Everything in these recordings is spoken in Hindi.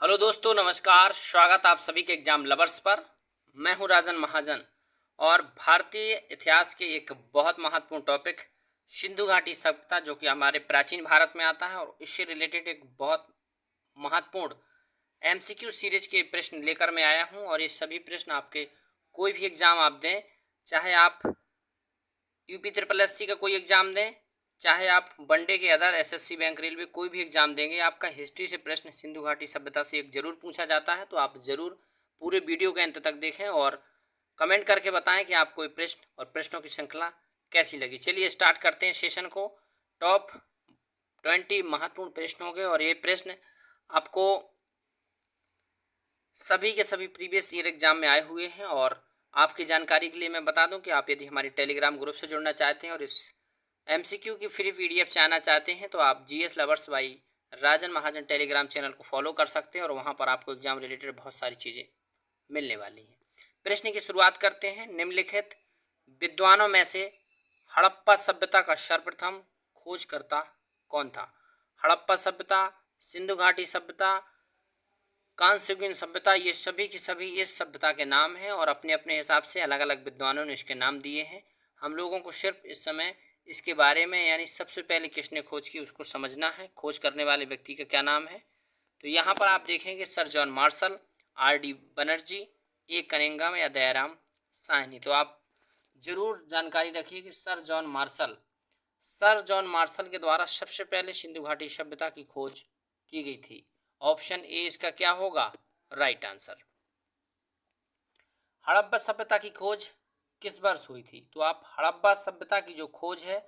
हेलो दोस्तों, नमस्कार। स्वागत आप सभी के एग्जाम लवर्स पर। मैं हूं राजन महाजन और भारतीय इतिहास के एक बहुत महत्वपूर्ण टॉपिक सिंधु घाटी सभ्यता, जो कि हमारे प्राचीन भारत में आता है, और इससे रिलेटेड एक बहुत महत्वपूर्ण एमसीक्यू सीरीज के प्रश्न लेकर मैं आया हूं। और ये सभी प्रश्न आपके कोई भी एग्जाम आप दें, चाहे आप यूपी ट्रिपल एससी का कोई एग्जाम दें, चाहे आप वनडे के अदर एसएससी, बैंक, रेलवे कोई भी एग्जाम देंगे, आपका हिस्ट्री से प्रश्न सिंधु घाटी सभ्यता से एक जरूर पूछा जाता है। तो आप जरूर पूरे वीडियो के अंत तक देखें और कमेंट करके बताएं कि आपको ये प्रश्न और प्रश्नों की श्रृंखला कैसी लगी। चलिए स्टार्ट करते हैं सेशन को। टॉप 20 महत्वपूर्ण प्रश्न होंगे और ये प्रश्न आपको सभी के सभी प्रीवियस ईयर एग्जाम में आए हुए हैं। और आपकी जानकारी के लिए मैं बता दूं कि आप यदि हमारी टेलीग्राम ग्रुप से जुड़ना चाहते हैं और इस एमसीक्यू की फ्री पीडीएफ चाहना चाहते हैं, तो आप GS lovers by Rajan Mahajan Telegram channel को फॉलो कर सकते हैं और वहां पर आपको एग्जाम रिलेटेड बहुत सारी चीज़ें मिलने वाली हैं। प्रश्न की शुरुआत करते हैं। निम्नलिखित विद्वानों में से हड़प्पा सभ्यता का सर्वप्रथम खोजकर्ता कौन था? हड़प्पा सभ्यता, सिंधु घाटी सभ्यता, कांस्ययुगीन सभ्यता, ये सभी की सभी इस सभ्यता के नाम हैं और अपने अपने हिसाब से अलग अलग विद्वानों ने इसके नाम दिए हैं। हम लोगों को सिर्फ इस समय इसके बारे में, यानी सबसे पहले किसने खोज की, उसको समझना है। खोज करने वाले व्यक्ति का क्या नाम है? तो यहाँ पर आप देखेंगे sir John Marshall, R D. Banerjee, A Cunningham या दयाराम साहनी। तो आप जरूर जानकारी रखिए कि सर जॉन मार्शल के द्वारा सबसे पहले सिंधु घाटी सभ्यता की खोज की गई थी। ऑप्शन ए इसका क्या होगा? Right answer. हड़प्पा सभ्यता की खोज किस वर्ष हुई थी? तो आप हड़प्पा सभ्यता की जो खोज है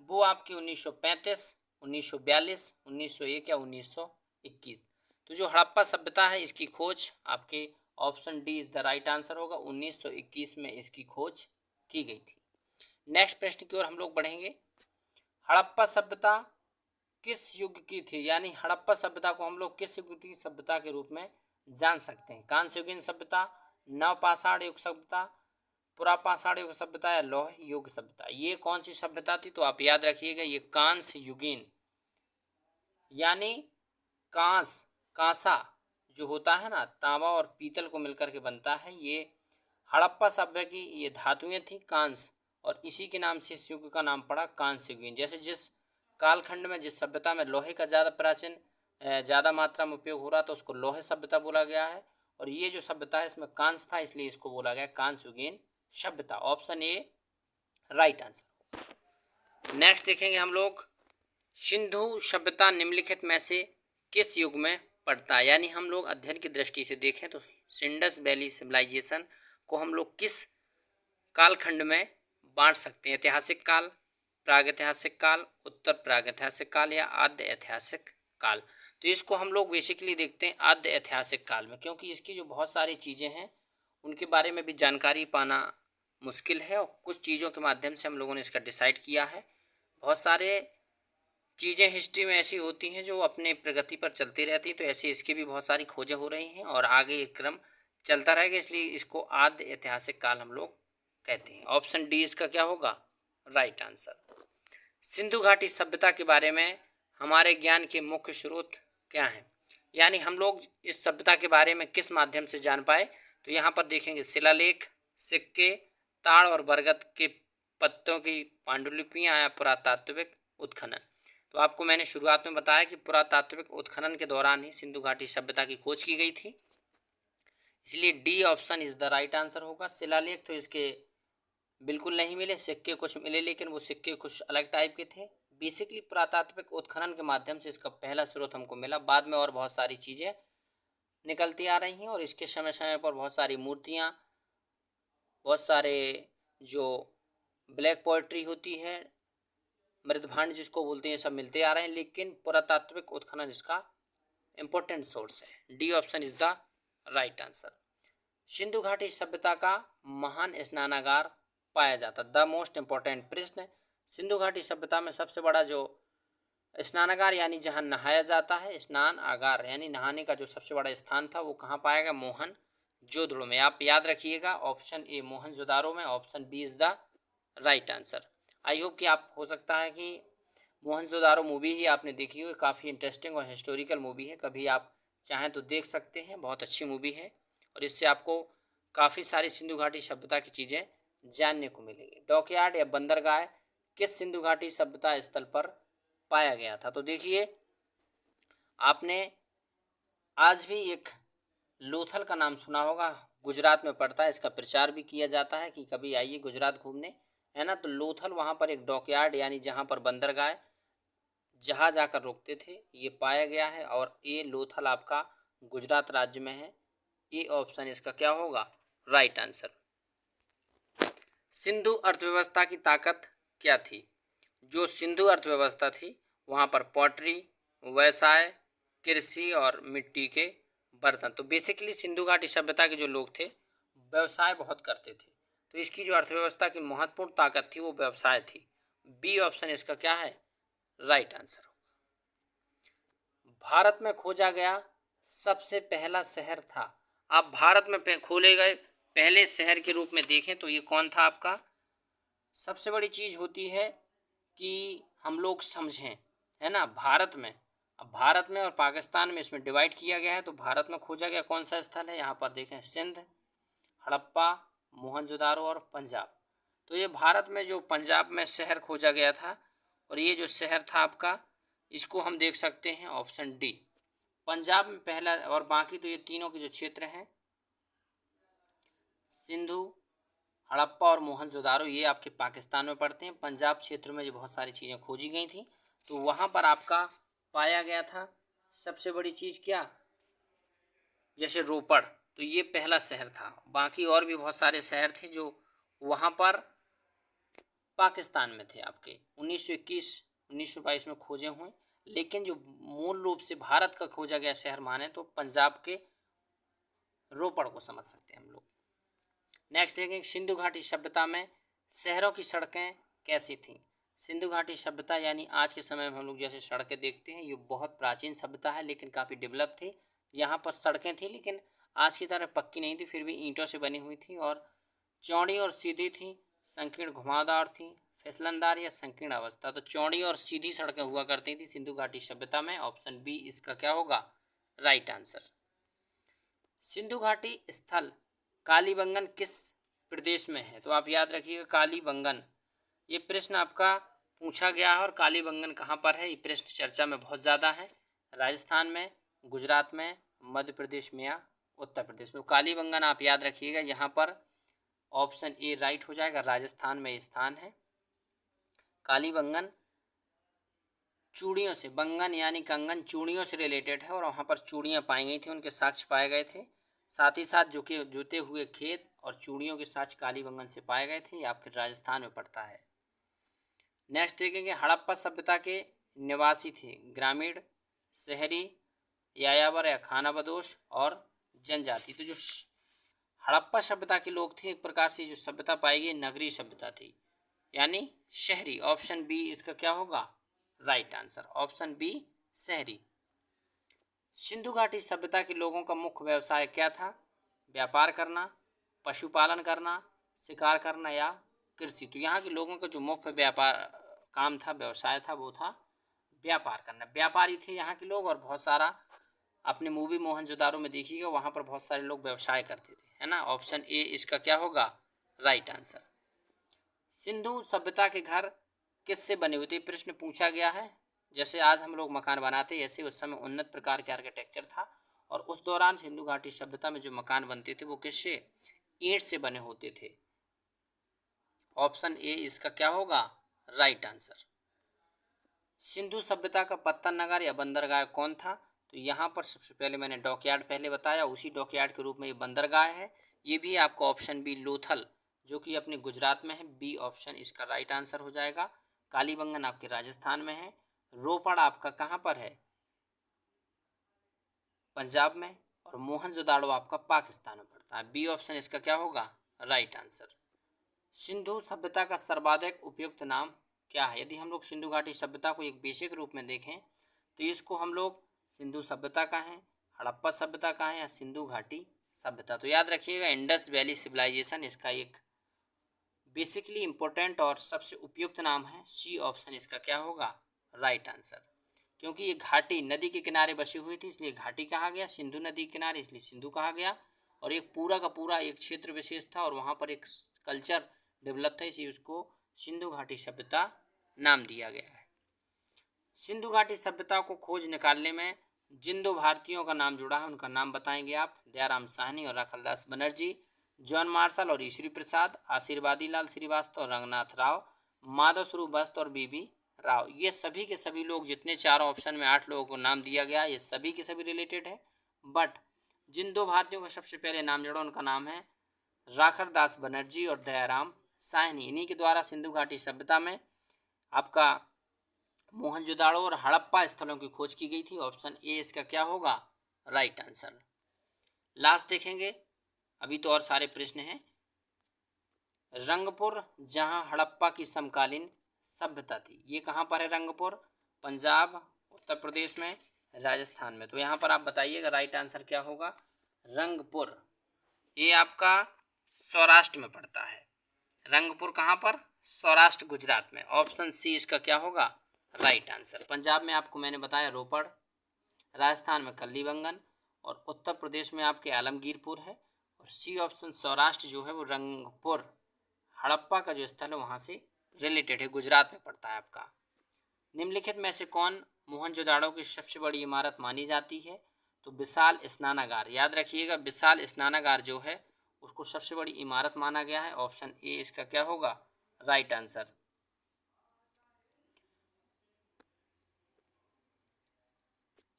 वो आपकी 1935, 1942, 1901 या 1921। तो जो हड़प्पा सभ्यता है इसकी खोज आपके option D is the right answer होगा। 1921 में इसकी खोज की गई थी। नेक्स्ट प्रश्न की ओर हम लोग बढ़ेंगे। हड़प्पा सभ्यता किस युग की थी? यानी हड़प्पा सभ्यता को हम लोग किस युग की सभ्यता के रूप में जान सकते हैं? कांस्ययुगीन सभ्यता, नवपाषाण युग सभ्यता, पुरापाषाण युग सभ्यता या लौह युग सभ्यता। ये कौन सी सभ्यता थी? तो आप याद रखिएगा, ये कांस्ययुगीन, यानी कांसा जो होता है ना, तांबा और पीतल को मिलकर के बनता है, ये हड़प्पा सभ्य की ये धातुएं थी कांस, और इसी के नाम से इस युग का नाम पड़ा कांस्ययुगीन। जैसे जिस कालखंड में, जिस सभ्यता में लोहे का ज़्यादा मात्रा में उपयोग हो रहा था, उसको लोहे सभ्यता बोला गया है। और ये जो सभ्यता है इसमें कांस था, इसलिए इसको बोला गया कांस्ययुगीन सभ्यता। Option A right answer. Next देखेंगे हम लोग, सिंधु सभ्यता निम्नलिखित में से किस युग में पड़ता है? यानी हम लोग अध्ययन की दृष्टि से देखें तो सिंडस वैली सिविलाइजेशन को हम लोग किस कालखंड में बांट सकते हैं? ऐतिहासिक काल, प्रागैतिहासिक काल, उत्तर प्रागैतिहासिक काल या आद्य ऐतिहासिक काल। तो इसको हम लोग बेसिकली देखते हैं आद्य ऐतिहासिक काल में, क्योंकि इसकी जो बहुत सारी चीज़ें हैं उनके बारे में भी जानकारी पाना मुश्किल है और कुछ चीज़ों के माध्यम से हम लोगों ने इसका डिसाइड किया है। बहुत सारे चीज़ें हिस्ट्री में ऐसी होती हैं जो अपने प्रगति पर चलती रहती है, तो ऐसे इसकी भी बहुत सारी खोजें हो रही हैं और आगे एक क्रम चलता रहेगा, इसलिए इसको आद्य ऐतिहासिक काल हम लोग कहते हैं। ऑप्शन डी इसका क्या होगा? Right answer. सिंधु घाटी सभ्यता के बारे में हमारे ज्ञान के मुख्य स्रोत क्या हैं? यानी हम लोग इस सभ्यता के बारे में किस माध्यम से जान पाए? तो यहाँ पर देखेंगे शिलालेख, सिक्के, ताड़ और बरगद के पत्तों की पांडुलिपियाँ या पुरातात्विक उत्खनन। तो आपको मैंने शुरुआत में बताया कि पुरातात्विक उत्खनन के दौरान ही सिंधु घाटी सभ्यता की खोज की गई थी, इसलिए D option is the right answer होगा। शिलालेख तो इसके बिल्कुल नहीं मिले, सिक्के कुछ मिले, लेकिन वो सिक्के कुछ अलग टाइप के थे। बेसिकली पुरातात्विक उत्खनन के माध्यम से इसका पहला स्रोत हमको मिला, बाद में और बहुत सारी चीज़ें निकलती आ रही हैं और इसके समय समय पर बहुत सारी मूर्तियाँ, बहुत सारे जो ब्लैक पोइट्री होती है, मृदभांड जिसको बोलते हैं, सब मिलते आ रहे हैं, लेकिन पुरातात्विक उत्खनन इसका इम्पोर्टेंट सोर्स है। D option is the right answer. Sindhu घाटी सभ्यता का महान स्नानागार पाया जाता, द मोस्ट इम्पोर्टेंट प्रश्न। सिंधु घाटी सभ्यता में सबसे बड़ा जो स्नानागार यानी जहाँ नहाया जाता है, स्नान आगार यानी नहाने का जो सबसे बड़ा स्थान था, वो कहाँ पाया गया? मोहनजोदड़ो में। आप याद रखिएगा, ऑप्शन ए मोहनजोदारो में, option B is the right answer. I hope कि आप, हो सकता है कि मोहनजोदारो मूवी ही आपने देखी हो, काफ़ी इंटरेस्टिंग और हिस्टोरिकल मूवी है, कभी आप चाहें तो देख सकते हैं, बहुत अच्छी मूवी है और इससे आपको काफ़ी सारी सिंधु घाटी सभ्यता की चीज़ें जानने को मिलेगी। डॉकयार्ड या बंदरगाह किस सिंधु घाटी सभ्यता स्थल पर पाया गया था? तो देखिए, आपने आज भी एक लोथल का नाम सुना होगा, गुजरात में पड़ता है, इसका प्रचार भी किया जाता है कि कभी आइए गुजरात घूमने, है ना। तो लोथल वहाँ पर एक डॉकयार्ड यानी जहाँ पर बंदरगाह जहाज आकर रोकते थे, ये पाया गया है और ये लोथल आपका गुजरात राज्य में है। ये ऑप्शन इसका क्या होगा? Right answer. सिंधु अर्थव्यवस्था की ताकत क्या थी? जो सिंधु अर्थव्यवस्था थी वहाँ पर पॉटरी, व्यवसाय, कृषि और मिट्टी के बर्तन। तो बेसिकली सिंधु घाटी सभ्यता के जो लोग थे व्यवसाय बहुत करते थे, तो इसकी जो अर्थव्यवस्था की महत्वपूर्ण ताकत थी वो व्यवसाय थी। बी ऑप्शन इसका क्या है? Right answer. भारत में खोजा गया सबसे पहला शहर था। आप भारत में खोले गए पहले शहर के रूप में देखें तो ये कौन था आपका? सबसे बड़ी चीज़ होती है कि हम लोग समझें, है ना। भारत में, अब भारत में और पाकिस्तान में इसमें डिवाइड किया गया है, तो भारत में खोजा गया कौन सा स्थल है? यहाँ पर देखें, सिंध, हड़प्पा, मोहनजोदारो और पंजाब। तो ये भारत में जो पंजाब में शहर खोजा गया था और ये जो शहर था आपका, इसको हम देख सकते हैं ऑप्शन डी, पंजाब में पहला। और बाकी तो ये तीनों के जो क्षेत्र हैं, सिंधु, हड़प्पा और मोहनजोदारो, ये आपके पाकिस्तान में पड़ते हैं। पंजाब क्षेत्र में जो बहुत सारी चीज़ें खोजी गई थी तो वहाँ पर आपका पाया गया था सबसे बड़ी चीज़ क्या? जैसे रोपड़, तो ये पहला शहर था। बाकी और भी बहुत सारे शहर थे जो वहाँ पर पाकिस्तान में थे आपके 1921 1922 में खोजे हुए, लेकिन जो मूल रूप से भारत का खोजा गया शहर माने तो पंजाब के रोपड़ को समझ सकते हैं हम लोग। नेक्स्ट देखेंगे, सिंधु घाटी सभ्यता में शहरों की सड़कें कैसी थीं? सिंधु घाटी सभ्यता यानी आज के समय में हम लोग जैसे सड़कें देखते हैं, ये बहुत प्राचीन सभ्यता है लेकिन काफ़ी डेवलप थी। यहाँ पर सड़कें थी लेकिन आज की तरह पक्की नहीं थी, फिर भी ईंटों से बनी हुई थी और चौड़ी और सीधी थी, संकीर्ण घुमावदार थी, फिसलनदार या संकीर्ण अवस्था। तो चौड़ी और सीधी सड़कें हुआ करती थी सिंधु घाटी सभ्यता में। ऑप्शन बी इसका क्या होगा? Right answer. सिंधु घाटी स्थल कालीबंगन किस प्रदेश में है? तो आप याद रखिएगा, कालीबंगन ये प्रश्न आपका पूछा गया है और कालीबंगन कहाँ पर है, ये प्रश्न चर्चा में बहुत ज़्यादा है। राजस्थान में, गुजरात में, मध्य प्रदेश में या उत्तर प्रदेश में। कालीबंगन आप याद रखिएगा, यहाँ पर ऑप्शन ए राइट हो जाएगा, राजस्थान में स्थान है। कालीबंगन चूड़ियों से, बंगन यानी कंगन चूड़ियों से रिलेटेड है और वहाँ पर चूड़ियाँ पाई गई थी, उनके साक्ष्य पाए गए थे। साथ ही साथ जोते हुए खेत और चूड़ियों के साक्ष्य कालीबंगन से पाए गए थे। ये आपके राजस्थान में पड़ता है। नेक्स्ट देखेंगे, हड़प्पा सभ्यता के निवासी थे ग्रामीण, शहरी, यायावर या खानाबदोश और जनजाति। तो जो हड़प्पा सभ्यता के लोग थे, एक प्रकार से जो सभ्यता पाई गई नगरीय सभ्यता थी यानी शहरी। ऑप्शन बी इसका क्या होगा? राइट आंसर, ऑप्शन बी शहरी। सिंधु घाटी सभ्यता के लोगों का मुख्य व्यवसाय क्या था? व्यापार करना, पशुपालन करना, शिकार करना या कृषि। तो यहाँ के लोगों का जो मुख्य व्यापार काम था, व्यवसाय था, वो था व्यापार करना। व्यापारी थे यहाँ के लोग और बहुत सारा, अपने मूवी मोहनजोदारो में देखिएगा वहाँ पर बहुत सारे लोग व्यवसाय करते थे, है ना। ऑप्शन ए इसका क्या होगा? Right answer. सिंधु सभ्यता के घर किससे बने हुए थे? प्रश्न पूछा गया है। जैसे आज हम लोग मकान बनाते हैं, ऐसे उस समय उन्नत प्रकार के आर्किटेक्चर था और उस दौरान सिंधु घाटी सभ्यता में जो मकान बनते थे वो किससे? ईंट से बने होते थे। ऑप्शन ए इसका क्या होगा? Right answer. सिंधु सभ्यता का पत्तन नगर या बंदरगाह कौन था? तो यहाँ पर सबसे पहले मैंने डॉकयार्ड पहले बताया, उसी डॉकयार्ड के रूप में ये बंदरगाह है। ये भी आपका ऑप्शन बी लोथल, जो कि अपने गुजरात में है। बी ऑप्शन इसका राइट आंसर हो जाएगा। कालीबंगन आपके राजस्थान में है। रोपड़ आपका कहाँ पर है? पंजाब में। और मोहनजोदाड़ो आपका पाकिस्तान में पड़ता है। बी ऑप्शन इसका क्या होगा? Right answer. सिंधु सभ्यता का सर्वाधिक उपयुक्त नाम क्या है? यदि हम लोग सिंधु घाटी सभ्यता को एक बेसिक रूप में देखें तो इसको हम लोग सिंधु सभ्यता का है, हड़प्पा सभ्यता का है या सिंधु घाटी सभ्यता। तो याद रखिएगा, इंडस वैली सिविलाइजेशन इसका एक बेसिकली इंपॉर्टेंट और सबसे उपयुक्त नाम है। सी ऑप्शन इसका क्या होगा? Right answer. क्योंकि ये घाटी नदी के किनारे बसी हुई थी इसलिए घाटी कहा गया, सिंधु नदी के किनारे इसलिए सिंधु कहा गया, और एक पूरा का पूरा एक क्षेत्र विशेष था और वहाँ पर एक कल्चर डेवलप था, इसी उसको सिंधु घाटी सभ्यता नाम दिया गया है। सिंधु घाटी सभ्यता को खोज निकालने में जिन 2 भारतीयों का नाम जुड़ा है उनका नाम बताएंगे आप, दयाराम साहनी और राखलदास बनर्जी, जॉन मार्शल और ईश्वरी प्रसाद, आशीर्वादी लाल श्रीवास्तव और रंगनाथ राव, माधव स्वरूप वस्त और बीबी राव। ये सभी के सभी लोग, जितने 4 ऑप्शन में 8 लोगों को नाम दिया गया, ये सभी के सभी रिलेटेड है, बट जिन 2 भारतीयों का सबसे पहले नाम जुड़ा उनका नाम है राखलदास बनर्जी और दयाराम साहनी। इन्हीं के द्वारा सिंधु घाटी सभ्यता में आपका मोहनजोदाड़ो और हड़प्पा स्थलों की खोज की गई थी। ऑप्शन ए इसका क्या होगा, राइट आंसर। लास्ट देखेंगे, अभी तो और सारे प्रश्न हैं। रंगपुर जहां हड़प्पा की समकालीन सभ्यता थी, ये कहाँ पर है रंगपुर, पंजाब, उत्तर प्रदेश में, राजस्थान में। तो यहाँ पर आप बताइएगा राइट आंसर क्या होगा, रंगपुर। ये आपका सौराष्ट्र में पड़ता है। रंगपुर कहाँ पर, सौराष्ट्र गुजरात में। ऑप्शन सी इसका क्या होगा, राइट आंसर। पंजाब में आपको मैंने बताया रोपड़, राजस्थान में कलीबंगन और उत्तर प्रदेश में आपके आलमगीरपुर है, और सी ऑप्शन सौराष्ट्र जो है वो रंगपुर हड़प्पा का जो स्थल है वहाँ से रिलेटेड है, गुजरात में पड़ता है आपका। निम्नलिखित में से कौन मोहनजोदाड़ो की सबसे बड़ी इमारत मानी जाती है, तो विशाल स्नानागार। याद रखिएगा विशाल स्नानागार जो है उसको सबसे बड़ी इमारत माना गया है। ऑप्शन ए इसका क्या होगा, राइट आंसर।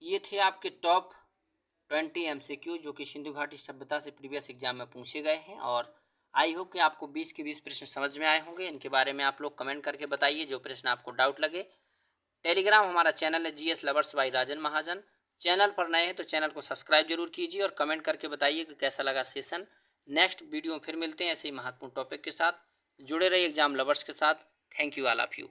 ये थे आपके टॉप 20 MCQ जो कि सिंधु घाटी सभ्यता से प्रीवियस एग्जाम में पूछे गए हैं, और आई होप कि आपको 20 के 20 प्रश्न समझ में आए होंगे। इनके बारे में आप लोग कमेंट करके बताइए जो प्रश्न आपको डाउट लगे। टेलीग्राम हमारा चैनल है GS लवर्स बाय राजन महाजन। चैनल पर नए हैं तो चैनल को सब्सक्राइब जरूर कीजिए और कमेंट करके बताइए कि कैसा लगा सेशन। नेक्स्ट वीडियो में फिर मिलते हैं ऐसे ही महत्वपूर्ण टॉपिक के साथ। जुड़े रहिए एग्जाम लवर्स के साथ। Thank you all of you.